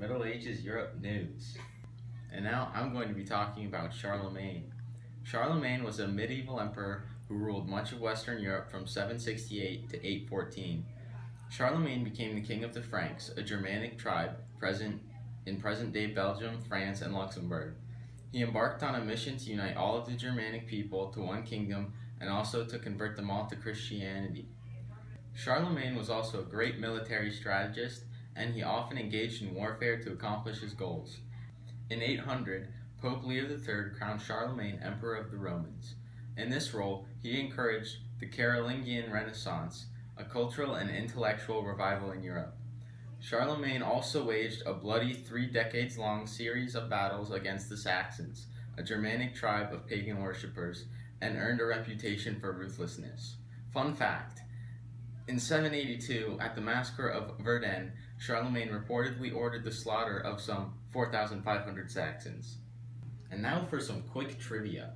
Middle Ages Europe news. And now I'm going to be talking about Charlemagne. Charlemagne was a medieval emperor who ruled much of Western Europe from 768 to 814. Charlemagne became the king of the Franks, a Germanic tribe present in present-day Belgium, France, and Luxembourg. He embarked on a mission to unite all of the Germanic people to one kingdom and also to convert them all to Christianity. Charlemagne was also a great military strategist, and he often engaged in warfare to accomplish his goals. In 800, Pope Leo III crowned Charlemagne Emperor of the Romans. In this role, he encouraged the Carolingian Renaissance, a cultural and intellectual revival in Europe. Charlemagne also waged a bloody 3 decades-long series of battles against the Saxons, a Germanic tribe of pagan worshippers, and earned a reputation for ruthlessness. Fun fact: in 782, at the massacre of Verdun, Charlemagne reportedly ordered the slaughter of some 4,500 Saxons. And now for some quick trivia.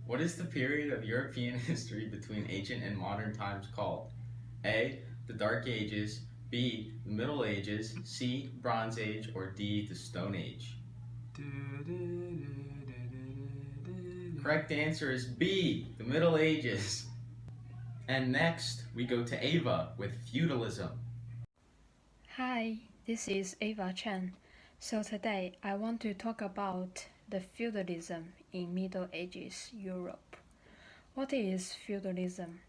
What is the period of European history between ancient and modern times called? A. The Dark Ages, B. The Middle Ages, C. Bronze Age, or D. The Stone Age? Correct answer is B. The Middle Ages. And next, we go to Ava with feudalism. Hi, this is Ava Chen. So today I want to talk about the feudalism in Middle Ages Europe. What is feudalism?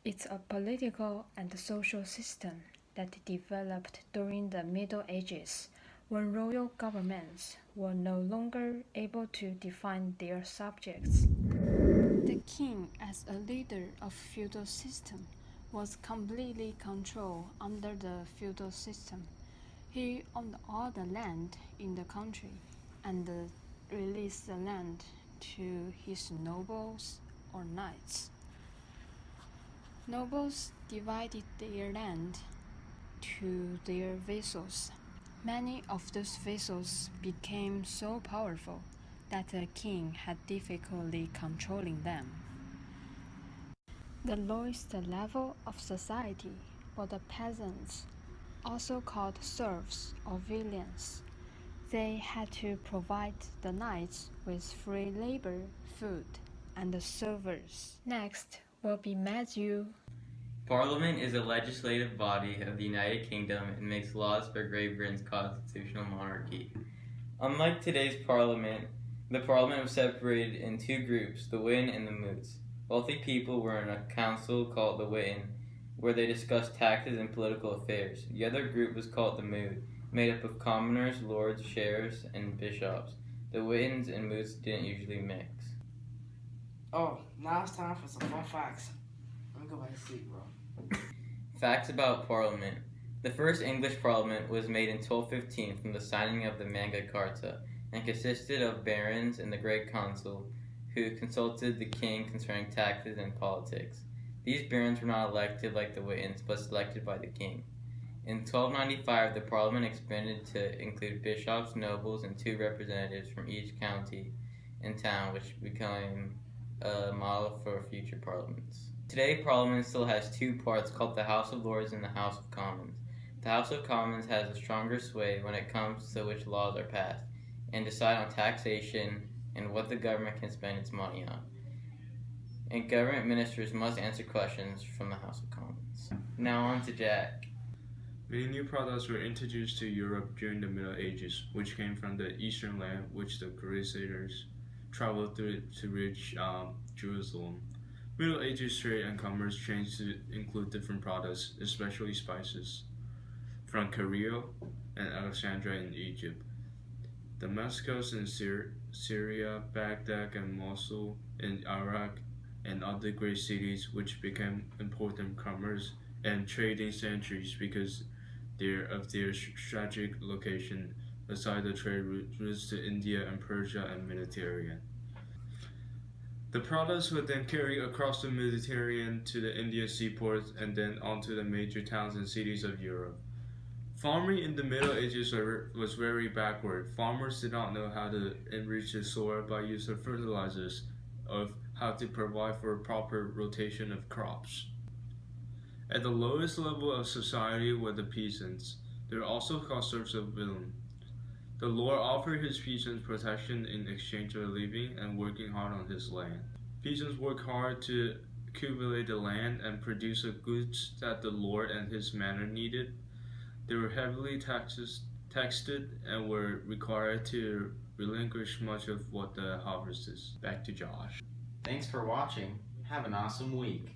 It's a political and social system that developed during the Middle Ages when royal governments were no longer able to define their subjects. The king, as a leader of feudal system, was completely controlled under the feudal system. He owned all the land in the country and released the land to his nobles or knights. Nobles divided their land to their vassals. Many of those vassals became so powerful that the king had difficulty controlling them. The lowest level of society were the peasants, also called serfs or villeins. They had to provide the knights with free labor, food, and the servers. Next will be Matthew. Parliament is a legislative body of the United Kingdom and makes laws for Great Britain's constitutional monarchy. Unlike today's Parliament, the Parliament was separated in 2 groups, the Witan and the Moots. Wealthy people were in a council called the Witan, where they discussed taxes and political affairs. The other group was called the Moot, made up of commoners, lords, sheriffs, and bishops. The Witans and Moots didn't usually mix. Oh, now it's time for some fun facts. Let me go back to sleep, bro. Facts about Parliament. The first English Parliament was made in 1215 from the signing of the Magna Carta and consisted of barons and the Great Council, who consulted the king concerning taxes and politics. These barons were not elected like the Witans, but selected by the king. In 1295, the Parliament expanded to include bishops, nobles, and 2 representatives from each county and town, which became a model for future parliaments. Today, Parliament still has 2 parts called the House of Lords and the House of Commons. The House of Commons has a stronger sway when it comes to which laws are passed, and decide on taxation and what the government can spend its money on. And government ministers must answer questions from the House of Commons. Now on to Jack. Many new products were introduced to Europe during the Middle Ages, which came from the eastern land which the Crusaders traveled through to reach Jerusalem. Middle Ages trade and commerce changed to include different products, especially spices, from Cairo and Alexandria in Egypt, Damascus in Syria, Baghdad and Mosul in Iraq, and other great cities which became important commerce and trading centers because of their strategic location aside the trade routes to India and Persia and Mediterranean. The products were then carried across the Mediterranean to the Indian seaports and then onto the major towns and cities of Europe. Farming in the Middle Ages was very backward. Farmers did not know how to enrich the soil by use of fertilizers, of how to provide for a proper rotation of crops. At the lowest level of society were the peasants. They were also called serfs of Willem. The Lord offered his peasants protection in exchange for living and working hard on his land. Peasants worked hard to accumulate the land and produce the goods that the Lord and his manor needed. They were heavily taxed and were required to relinquish much of what the harvest is. Back to Josh. Thanks for watching. Have an awesome week.